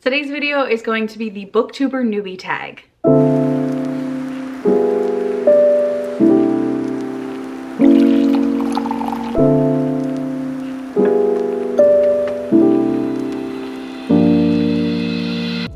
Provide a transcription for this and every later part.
Today's video is going to be the Booktuber Newbie Tag.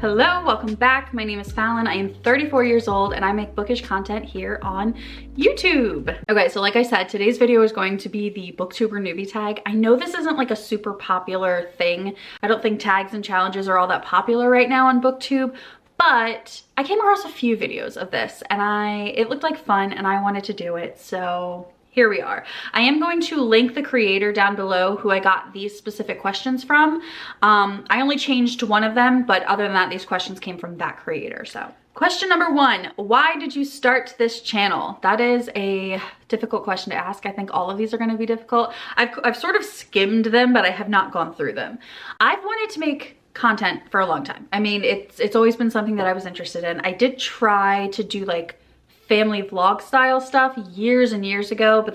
Hello, welcome back. My name is Fallon. I am 34 years old and I make bookish content here on YouTube. Okay, so like I said, today's video is going to be the Booktuber Newbie Tag. I know this isn't like a super popular thing. I don't think tags and challenges are all that popular right now on Booktube, but I came across a few videos of this and it looked like fun and I wanted to do it, so here we are. I am going to link the creator down below who I got these specific questions from. I only changed one of them, but other than that, these questions came from that creator. So question number one, why did you start this channel? That is a difficult question to ask. I think all of these are going to be difficult. I've sort of skimmed them, but I have not gone through them. I've wanted to make content for a long time. I mean, it's always been something that I was interested in. I did try to do like family vlog style stuff years and years ago, but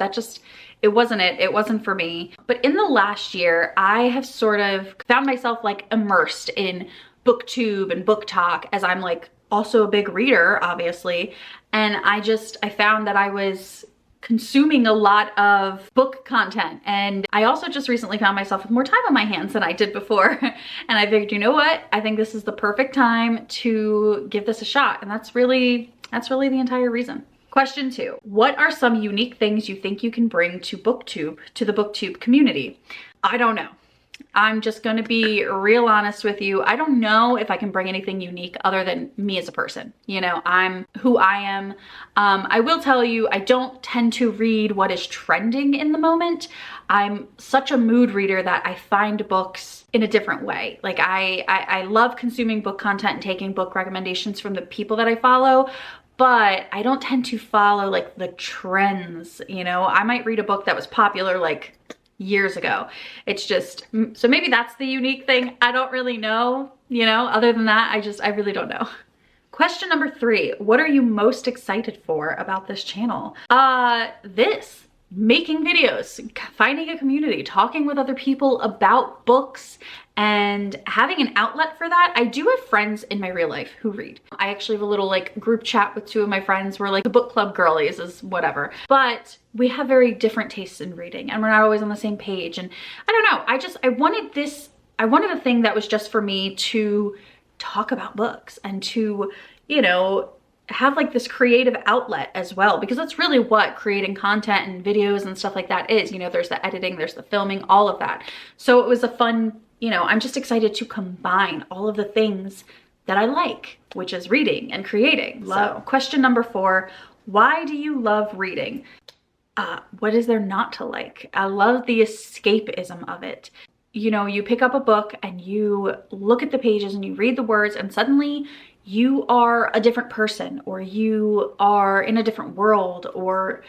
it wasn't for me. But in the last year, I have sort of found myself like immersed in Booktube and Book Talk, as I'm like also a big reader, obviously. And I found that I was consuming a lot of book content. And I also just recently found myself with more time on my hands than I did before. And I figured, you know what? I think this is the perfect time to give this a shot. And that's really the entire reason. Question two, what are some unique things you think you can bring to Booktube, to the Booktube community? I don't know. I'm just gonna be real honest with you. I don't know if I can bring anything unique other than me as a person. You know, I'm who I am. I will tell you, I don't tend to read what is trending in the moment. I'm such a mood reader that I find books in a different way. Like I love consuming book content and taking book recommendations from the people that I follow, but I don't tend to follow like the trends, you know? I might read a book that was popular like years ago. It's just, so maybe that's the unique thing. I don't really know, you know, other than that, I really don't know. Question number three, what are you most excited for about this channel? Making videos, finding a community, talking with other people about books, and having an outlet for that. I do have friends in my real life who read. I actually have a little like group chat with two of my friends. We're like the book club girlies, is whatever. But we have very different tastes in reading and we're not always on the same page. And I don't know, I wanted a thing that was just for me to talk about books and to, you know, have like this creative outlet as well, because that's really what creating content and videos and stuff like that is. You know, there's the editing, there's the filming, all of that. So it was a fun, you know, I'm just excited to combine all of the things that I like, which is reading and creating. So question number four, why do you love reading? What is there not to like? I love the escapism of it. You know, you pick up a book and you look at the pages and you read the words and suddenly you are a different person, or you are in a different world, or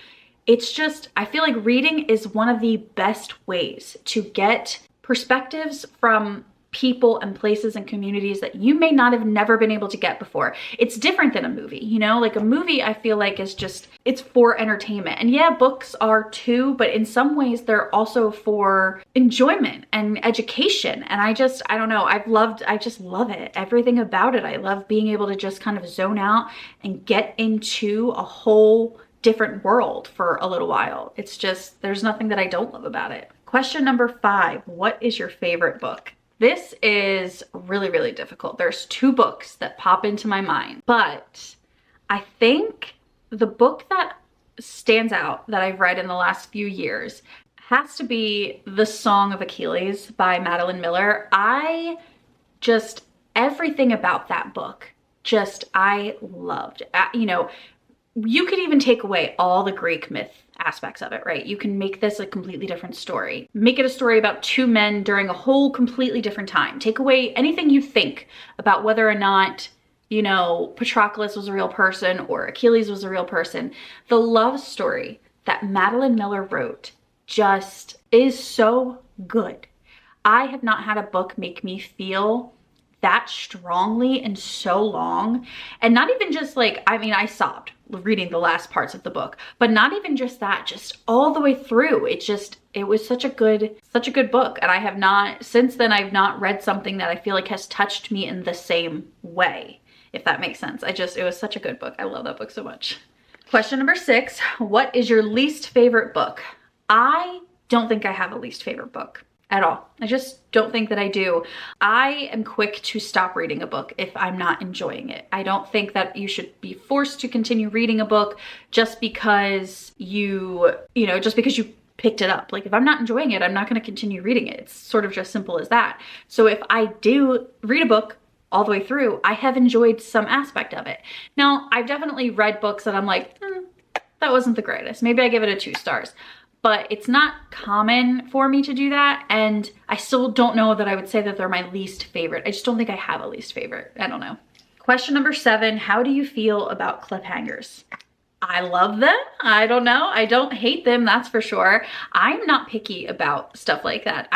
it's just, I feel like reading is one of the best ways to get perspectives from people and places and communities that you may not have never been able to get before. It's different than a movie, you know, like a movie I feel like is just, it's for entertainment. And yeah, books are too, but in some ways they're also for enjoyment and education. And I don't know, I just love it. Everything about it. I love being able to just kind of zone out and get into a whole different world for a little while. It's just, there's nothing that I don't love about it. Question number five, what is your favorite book? This is really, really difficult. There's two books that pop into my mind, but I think the book that stands out that I've read in the last few years has to be The Song of Achilles by Madeline Miller. Everything about that book, I loved. You know, you could even take away all the Greek myth aspects of it, right? You can make this a completely different story. Make it a story about two men during a whole completely different time. Take away anything you think about whether or not, you know, Patroclus was a real person or Achilles was a real person. The love story that Madeline Miller wrote just is so good. I have not had a book make me feel that strongly and so long. And not even just like, I mean, I sobbed reading the last parts of the book, but not even just that, just all the way through. It was such a good book. And I have not, since then, I've not read something that I feel like has touched me in the same way, if that makes sense. It was such a good book. I love that book so much. Question number 6, what is your least favorite book? I don't think I have a least favorite book at all. I just don't think that I do. I am quick to stop reading a book if I'm not enjoying it. I don't think that you should be forced to continue reading a book just because you picked it up. Like, if I'm not enjoying it, I'm not going to continue reading it. It's sort of just simple as that. So if I do read a book all the way through, I have enjoyed some aspect of it. Now, I've definitely read books that I'm like, that wasn't the greatest. Maybe I give it a 2 stars. But it's not common for me to do that, and I still don't know that I would say that they're my least favorite. I just don't think I have a least favorite. I don't know. Question number 7, how do you feel about cliffhangers? I love them. I don't know. I don't hate them, that's for sure. I'm not picky about stuff like that.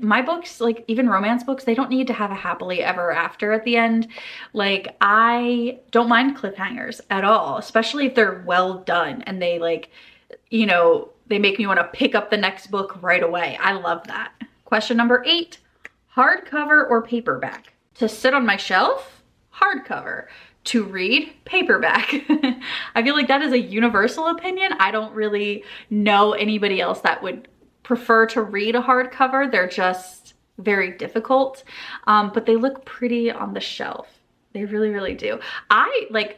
My books, like even romance books, they don't need to have a happily ever after at the end. Like, I don't mind cliffhangers at all, especially if they're well done and they they make me want to pick up the next book right away. I love that. Question number 8, hardcover or paperback? To sit on my shelf, hardcover. To read, paperback. I feel like that is a universal opinion. I don't really know anybody else that would prefer to read a hardcover. They're just very difficult, but they look pretty on the shelf. They really, really do.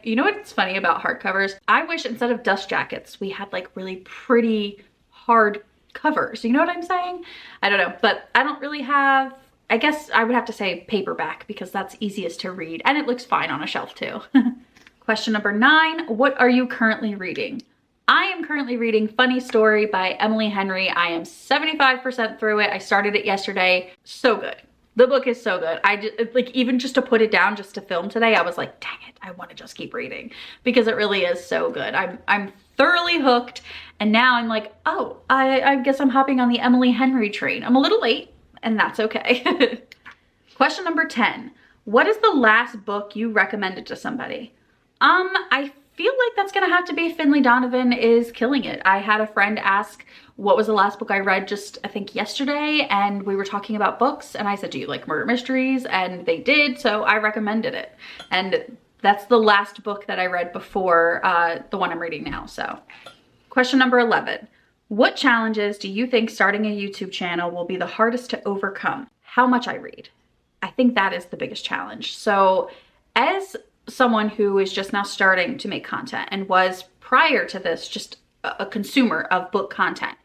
You know what's funny about hardcovers? I wish instead of dust jackets, we had like really pretty hard covers. You know what I'm saying? I don't know, but I don't really have, I guess I would have to say paperback because that's easiest to read and it looks fine on a shelf too. Question number 9, what are you currently reading? I am currently reading Funny Story by Emily Henry. I am 75% through it. I started it yesterday. So good. The book is so good. Even just to put it down just to film today, I was like, dang it, I want to just keep reading because it really is so good. I'm thoroughly hooked, and now I'm like, oh, I guess I'm hopping on the Emily Henry train. I'm a little late, and that's okay. Question number 10. What is the last book you recommended to somebody? I feel like that's gonna have to be Finley Donovan is Killing It. I had a friend ask what was the last book I read just, I think yesterday, and we were talking about books, and I said, do you like murder mysteries? And they did, so I recommended it. And that's the last book that I read before the one I'm reading now, so. Question number 11. What challenges do you think starting a YouTube channel will be the hardest to overcome? How much I read. I think that is the biggest challenge. So as someone who is just now starting to make content and was prior to this just a consumer of book content,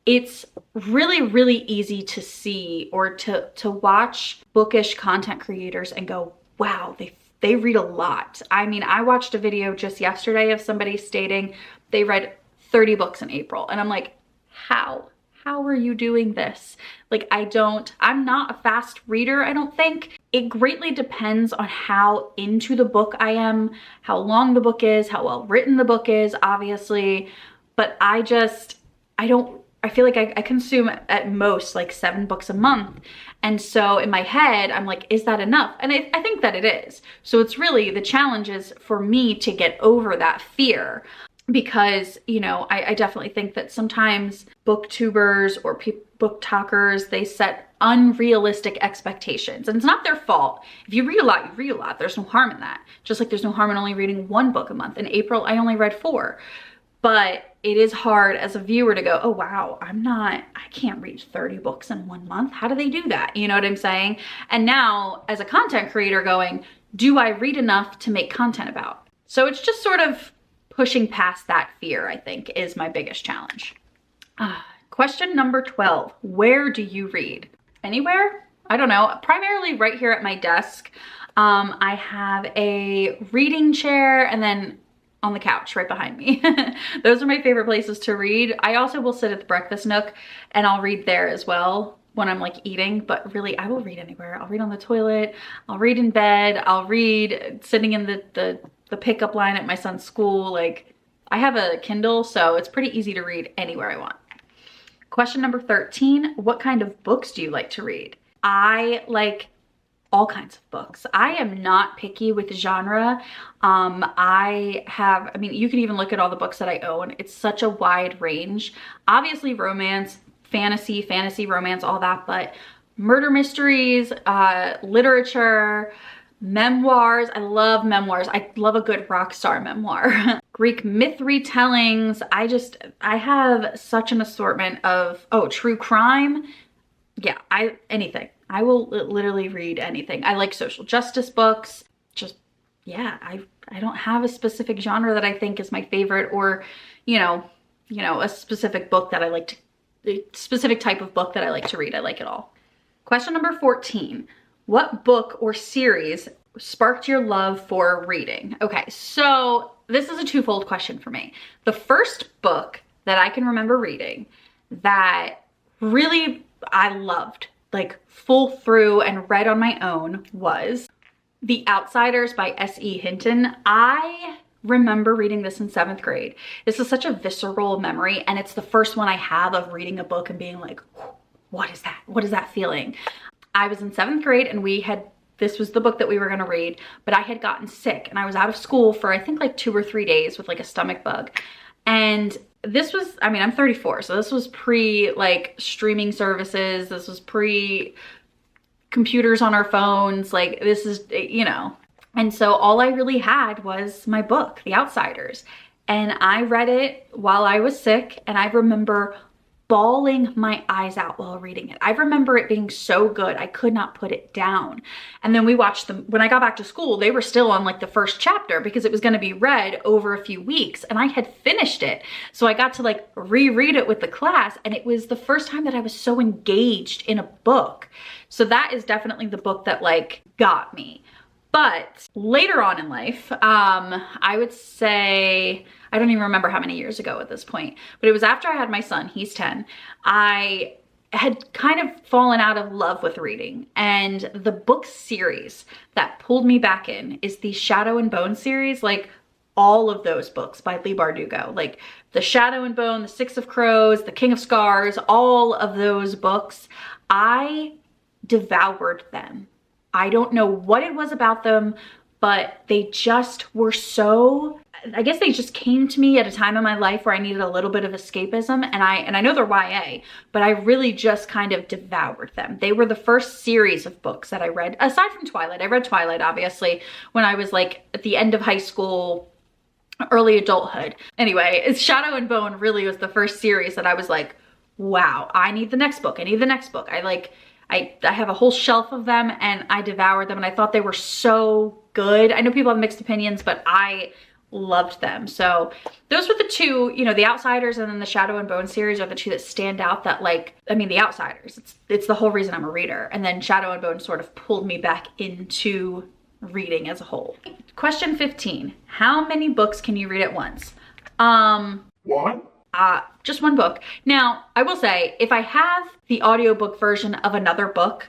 it's really, really easy to see or to watch bookish content creators and go, wow, they read a lot. I mean, I watched a video just yesterday of somebody stating they read 30 books in April. And I'm like, how are you doing this? Like, I'm not a fast reader, I don't think. It greatly depends on how into the book I am, how long the book is, how well written the book is, obviously. But I feel like I consume at most like 7 books a month. And so in my head, I'm like, is that enough? And I think that it is. So it's really, the challenge is for me to get over that fear. Because, I definitely think that sometimes booktubers or book talkers, they set unrealistic expectations. And it's not their fault. If you read a lot, you read a lot. There's no harm in that. Just like there's no harm in only reading 1 book a month. In April, I only read 4. But it is hard as a viewer to go, oh wow, I can't read 30 books in 1 month. How do they do that? You know what I'm saying? And now as a content creator going, do I read enough to make content about? So it's just sort of pushing past that fear, I think, is my biggest challenge. Question number 12, where do you read? Anywhere? I don't know, primarily right here at my desk. I have a reading chair and then on the couch right behind me. Those are my favorite places to read. I also will sit at the breakfast nook and I'll read there as well when I'm like eating, but really I will read anywhere. I'll read on the toilet, I'll read in bed, I'll read sitting in the pickup line at my son's school. Like, I have a Kindle, so it's pretty easy to read anywhere I want. Question number 13, what kind of books do you like to read? I like all kinds of books. I am not picky with genre. I mean, you can even look at all the books that I own. It's such a wide range. Obviously romance, fantasy, romance, all that, but murder mysteries, literature, memoirs. I love memoirs. I love a good rock star memoir. Greek myth retellings. I have such an assortment of, oh, true crime. Yeah, anything. I will literally read anything. I like social justice books. Just, yeah, I don't have a specific genre that I think is my favorite, or, you know, a specific book that I like to, a specific type of book that I like to read. I like it all. Question number 14. What book or series sparked your love for reading? Okay, so this is a twofold question for me. The first book that I can remember reading that really I loved, like full through and read on my own, was The Outsiders by S.E. Hinton. I remember reading this in 7th grade. This is such a visceral memory, and it's the first one I have of reading a book and being like, what is that? What is that feeling? I was in 7th grade and this was the book that we were gonna read, but I had gotten sick and I was out of school for I think like 2 or 3 days with like a stomach bug. And this was, I mean, I'm 34, so this was pre like streaming services. This was pre computers on our phones. Like this is, you know. And so all I really had was my book, The Outsiders. And I read it while I was sick, and I remember bawling my eyes out while reading it. I remember it being so good, I could not put it down. And then we watched them, when I got back to school, they were still on like the first chapter because it was gonna be read over a few weeks, and I had finished it. So I got to like reread it with the class, and it was the first time that I was so engaged in a book. So that is definitely the book that like got me. But later on in life, I would say, I don't even remember how many years ago at this point, but it was after I had my son, he's 10, I had kind of fallen out of love with reading. And the book series that pulled me back in is the Shadow and Bone series, like all of those books by Leigh Bardugo, like The Shadow and Bone, The Six of Crows, The King of Scars, all of those books. I devoured them. I don't know what it was about them, but they just were so, I guess they just came to me at a time in my life where I needed a little bit of escapism, and I know they're YA, but I really just kind of devoured them. They were the first series of books that I read, aside from Twilight. I read Twilight, obviously, when I was like at the end of high school, early adulthood. Anyway, it's Shadow and Bone really was the first series that I was like, wow, I need the next book. I need the next book. I have a whole shelf of them, and I devoured them, and I thought they were so good. I know people have mixed opinions, but I loved them. So those were the two, you know, The Outsiders and then the Shadow and Bone series are the two that stand out that like, I mean, The Outsiders, it's the whole reason I'm a reader. And then Shadow and Bone sort of pulled me back into reading as a whole. Question 15, how many books can you read at once? One? Just one book. Now, I will say, if I have the audiobook version of another book,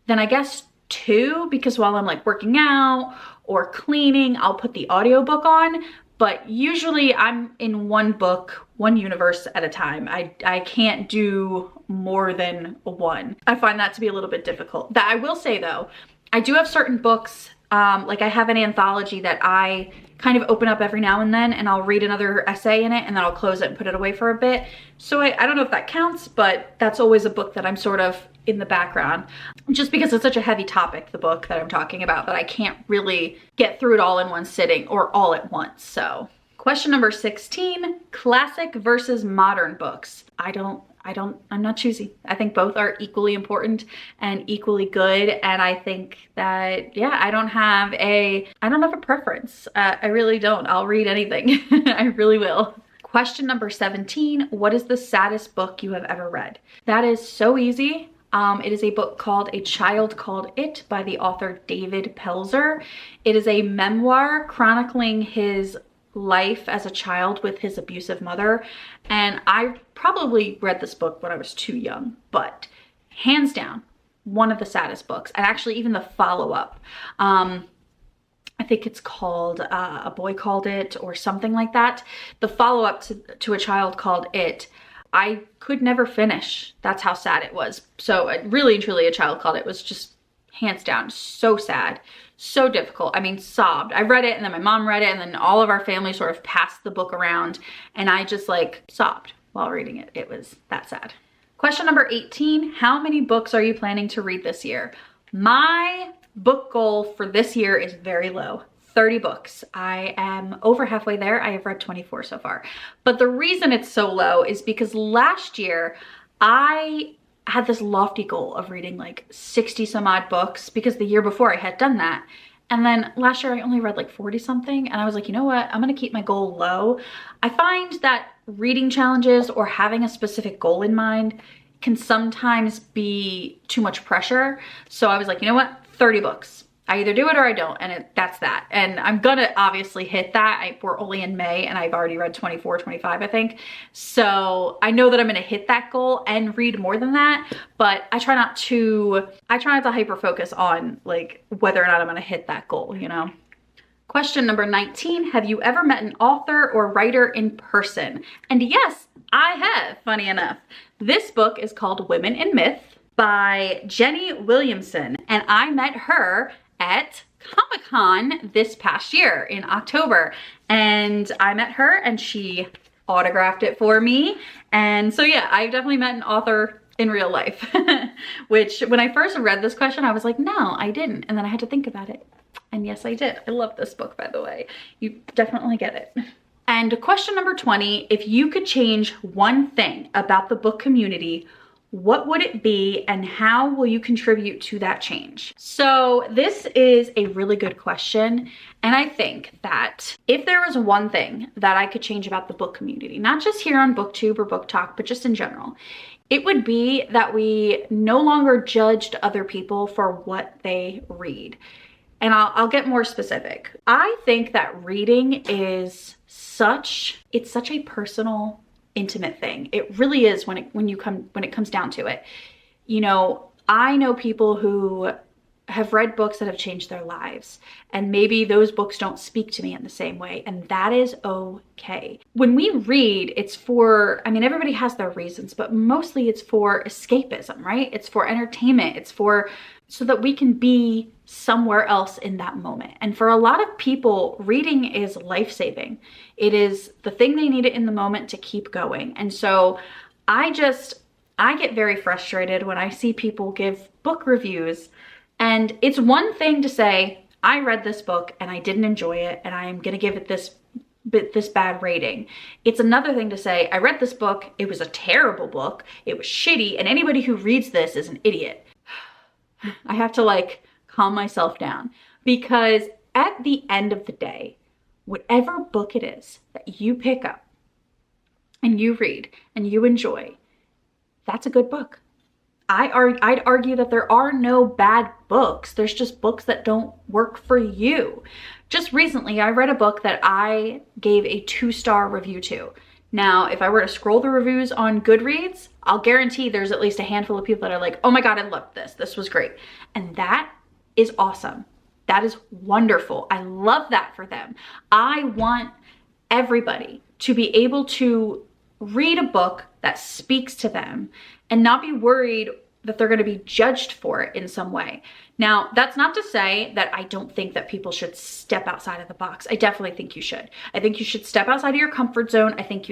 then I guess 2, because while I'm like working out or cleaning, I'll put the audiobook on. But usually I'm in one book, one universe at a time. I can't do more than one. I find that to be a little bit difficult. That I will say though, I do have certain books, like I have an anthology that I kind of open up every now and then, and I'll read another essay in it, and then I'll close it and put it away for a bit. So I don't know if that counts, but that's always a book that I'm sort of in the background, just because it's such a heavy topic, the book that I'm talking about, that I can't really get through it all in one sitting or all at once. So question number 16, classic versus modern books. I'm not choosy. I think both are equally important and equally good. And I think that, yeah, I don't have a preference. I really don't. I'll read anything. I really will. Question number 17, what is the saddest book you have ever read? That is so easy. It is a book called A Child Called It by the author David Pelzer. It is a memoir chronicling his life as a child with his abusive mother, and I probably read this book when I was too young, but hands down one of the saddest books. And actually even the follow-up, I think it's called A Boy Called It or something like that. The follow-up to A Child Called It, I could never finish. That's how sad it was. So really and truly, A Child Called It was just hands down. So sad, so difficult. I mean, sobbed. I read it and then my mom read it and then all of our family sort of passed the book around and I just like sobbed while reading it. It was that sad. Question number 18, how many books are you planning to read this year? My book goal for this year is very low. 30 books. I am over halfway there. I have read 24 so far. But the reason it's so low is because last year I had this lofty goal of reading like 60 some odd books because the year before I had done that. And then last year I only read like 40 something and I was like, you know what? I'm gonna keep my goal low. I find that reading challenges or having a specific goal in mind can sometimes be too much pressure. So I was like, you know what? 30 books. I either do it or I don't, and that's that. And I'm gonna obviously hit that. We're only in May and I've already read 24, 25, I think. So I know that I'm gonna hit that goal and read more than that, but I try not to hyper focus on like whether or not I'm gonna hit that goal, you know? Question number 19, have you ever met an author or writer in person? And yes, I have, funny enough. This book is called Women in Myth by Jenny Williamson, and I met her at Comic-Con this past year in October, and I met her and she autographed it for me. And so yeah, I've definitely met an author in real life, which when I first read this question, I was like, no, I didn't. And then I had to think about it. And yes, I did. I love this book, by the way. You definitely get it. And question number 20, if you could change one thing about the book community, what would it be and how will you contribute to that change? So this is a really good question. And I think that if there was one thing that I could change about the book community, not just here on Booktube or Book Talk, but just in general, it would be that we no longer judged other people for what they read. And I'll get more specific. I think that reading is such a personal, intimate thing. It really is when it comes down to it. You know, I know people who have read books that have changed their lives, and maybe those books don't speak to me in the same way, and that is okay. When we read, it's for, I mean, everybody has their reasons, but mostly it's for escapism, right? It's for entertainment. It's for so that we can be somewhere else in that moment. And for a lot of people, reading is life-saving. It is the thing they need it in the moment to keep going. And so I get very frustrated when I see people give book reviews. And it's one thing to say, I read this book and I didn't enjoy it and I am gonna give it this bad rating. It's another thing to say, I read this book, it was a terrible book, it was shitty, and anybody who reads this is an idiot. I have to like calm myself down, because at the end of the day, whatever book it is that you pick up and you read and you enjoy, that's a good book. I'd argue that there are no bad books. There's just books that don't work for you. Just recently, I read a book that I gave a 2-star review to. Now, if I were to scroll the reviews on Goodreads, I'll guarantee there's at least a handful of people that are like, oh my God, I loved this. This was great. And that is awesome. That is wonderful. I love that for them. I want everybody to be able to read a book that speaks to them and not be worried that they're going to be judged for it in some way. Now, that's not to say that I don't think that people should step outside of the box. I definitely think you should. I think you should step outside of your comfort zone. I think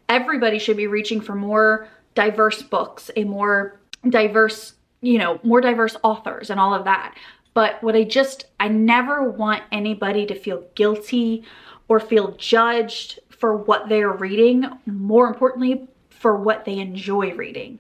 everybody should be reaching for more diverse books, a more diverse, more diverse authors and all of that. But what I never want anybody to feel guilty or feel judged for what they're reading. More importantly, for what they enjoy reading,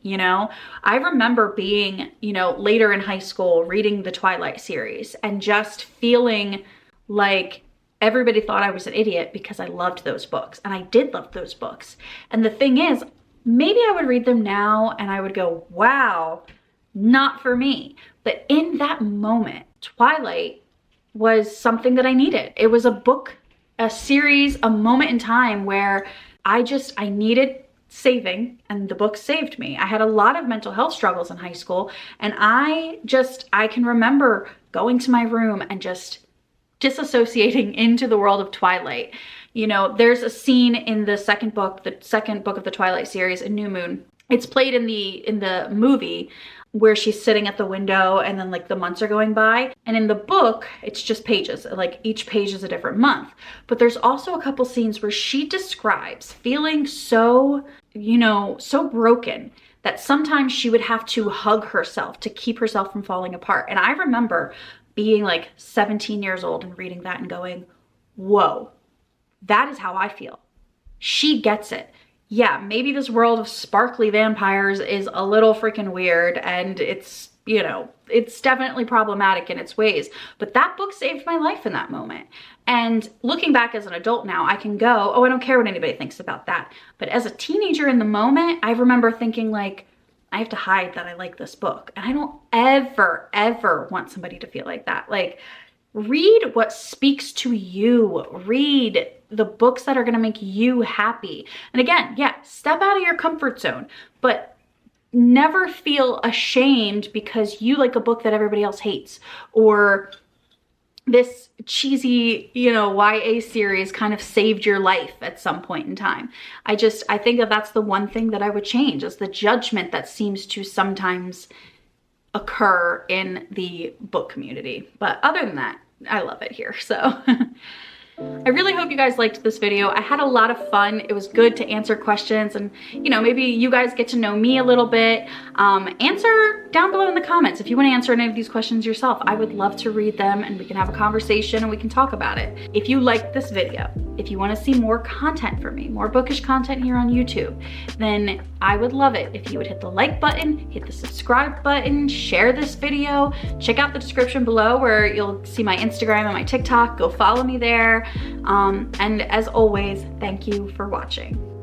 I remember being, later in high school reading the Twilight series and just feeling like everybody thought I was an idiot because I loved those books. And I did love those books. And the thing is, maybe I would read them now and I would go, wow, not for me. But in that moment, Twilight was something that I needed. It was a book, a series, a moment in time where I needed saving, and the book saved me. I had a lot of mental health struggles in high school, and I can remember going to my room and just disassociating into the world of Twilight. There's a scene in the second book of the Twilight series, A New Moon. It's played in the movie where she's sitting at the window and then like the months are going by. And in the book, it's just pages, like each page is a different month. But there's also a couple scenes where she describes feeling so, you know, so broken that sometimes she would have to hug herself to keep herself from falling apart. And I remember being like 17 years old and reading that and going, whoa, that is how I feel. She gets it. Yeah, maybe this world of sparkly vampires is a little freaking weird and it's, you know, it's definitely problematic in its ways, but that book saved my life in that moment. And looking back as an adult now, I can go, oh, I don't care what anybody thinks about that. But as a teenager in the moment, I remember thinking like, I have to hide that I like this book. And I don't ever, ever want somebody to feel like that. Like, read what speaks to you. Read the books that are gonna make you happy. And again, yeah, step out of your comfort zone, but never feel ashamed because you like a book that everybody else hates, or this cheesy, you know, YA series kind of saved your life at some point in time. I think that that's the one thing that I would change, is the judgment that seems to sometimes occur in the book community. But other than that, I love it here, so. I really hope you guys liked this video. I had a lot of fun. It was good to answer questions and, you know, maybe you guys get to know me a little bit. Answer down below in the comments if you want to answer any of these questions yourself. I would love to read them and we can have a conversation and we can talk about it. If you liked this video, if you want to see more content from me, more bookish content here on YouTube, then I would love it if you would hit the like button, hit the subscribe button, share this video, check out the description below where you'll see my Instagram and my TikTok. Go follow me there. And as always, thank you for watching.